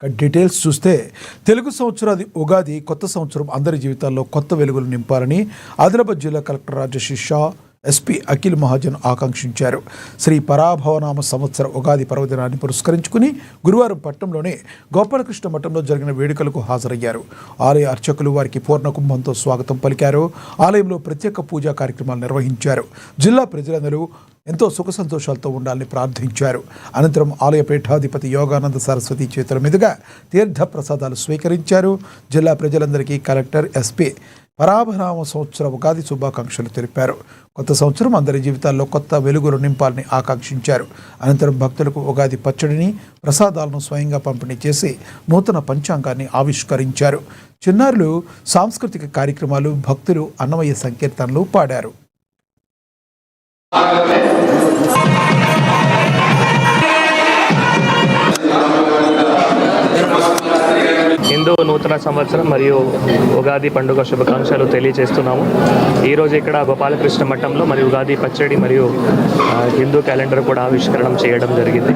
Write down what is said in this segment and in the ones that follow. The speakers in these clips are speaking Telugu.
డీటెయిల్స్ చూస్తే తెలుగు సంవత్సరాది ఉగాది కొత్త సంవత్సరం అందరి జీవితాల్లో కొత్త వెలుగులు నింపాలని ఆదిలాబాద్ జిల్లా కలెక్టర్ రాజశేష్ షా ఎస్పీ అఖిల్ మహాజన్ ఆకాంక్షించారు. శ్రీ పరాభవనామ సంవత్సర ఉగాది పర్వదినాన్ని పురస్కరించుకుని గురువారం పట్టణంలోని గోపాలకృష్ణ మఠంలో జరిగిన వేడుకలకు హాజరయ్యారు. ఆలయ అర్చకులు వారికి పూర్ణకుంభంతో స్వాగతం పలికారు. ఆలయంలో ప్రత్యేక పూజా కార్యక్రమాలు నిర్వహించారు. జిల్లా ప్రజలందరూ ఎంతో సుఖ సంతోషాలతో ఉండాలని ప్రార్థించారు. అనంతరం ఆలయ పీఠాధిపతి యోగానంద సరస్వతి చేతుల మీదుగా తీర్థ ప్రసాదాలు స్వీకరించారు. జిల్లా ప్రజలందరికీ కలెక్టర్ ఎస్పీ పరాభనామ సంవత్సర ఉగాది శుభాకాంక్షలు తెలిపారు. కొత్త సంవత్సరం అందరి జీవితాల్లో కొత్త వెలుగులు నింపాలని ఆకాంక్షించారు. అనంతరం భక్తులకు ఉగాది పచ్చడిని ప్రసాదాలను స్వయంగా పంపిణీ చేసి నూతన పంచాంగాన్ని ఆవిష్కరించారు. చిన్నారులు సాంస్కృతిక కార్యక్రమాలు, భక్తులు అన్నమయ్య సంకీర్తనలు పాడారు. హిందూ నూతన సంవత్సరం మరియు ఉగాది పండుగ శుభాకాంక్షలు తెలియజేస్తున్నాము. ఈరోజు ఇక్కడ గోపాలకృష్ణ మఠంలో మరియు ఉగాది పచ్చడి మరియు హిందూ క్యాలెండర్ కూడా ఆవిష్కరణ చేయడం జరిగింది.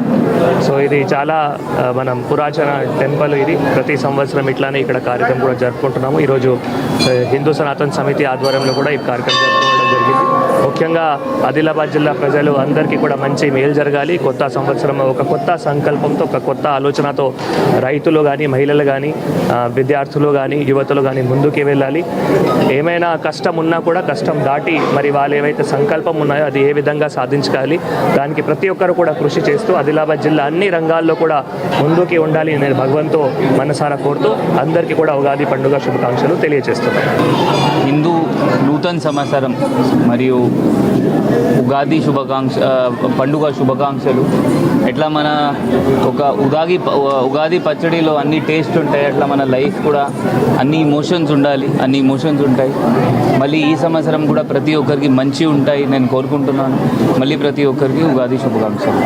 సో ఇది చాలా మనం పురాతన టెంపుల్. ఇది ప్రతి సంవత్సరం ఇట్లానే ఇక్కడ కార్యక్రమం కూడా జరుపుకుంటున్నాము. ఈరోజు హిందూ సనాతన సమితి ఆధ్వర్యంలో కూడా ఈ కార్యక్రమం జరుపుకోవడం జరిగింది. ముఖ్యంగా ఆదిలాబాద్ జిల్లా ప్రజలు అందరికీ కూడా మంచి మేలు జరగాలి. కొత్త సంవత్సరం ఒక కొత్త సంకల్పంతో, ఒక కొత్త ఆలోచనతో రైతులు కానీ, మహిళలు కానీ, విద్యార్థులు కానీ, యువతులు కానీ ముందుకు వెళ్ళాలి. ఏమైనా కష్టం ఉన్నా కూడా కష్టం దాటి మరి వాళ్ళు ఏవైతే సంకల్పం ఉన్నాయో అది ఏ విధంగా సాధించాలి, దానికి ప్రతి ఒక్కరు కూడా కృషి చేస్తూ ఆదిలాబాద్ జిల్లా అన్ని రంగాల్లో కూడా ముందుకి ఉండాలి నేను భగవంతో మనసారా కోరుతూ అందరికీ కూడా ఉగాది పండుగ శుభాకాంక్షలు తెలియజేస్తున్నాను. హిందూ నూతన సంవత్సరం మరియు ఉగాది పండుగ శుభాకాంక్షలు. ఎట్లా మన ఒక ఉగాది పచ్చడిలో అన్ని టేస్ట్ ఉంటాయి, అట్లా మన లైఫ్ కూడా అన్ని ఇమోషన్స్ ఉంటాయి. మళ్ళీ ఈ సంవత్సరం కూడా ప్రతి ఒక్కరికి మంచి ఉంటాయి నేను కోరుకుంటున్నాను. మళ్ళీ ప్రతి ఒక్కరికి ఉగాది శుభాకాంక్షలు.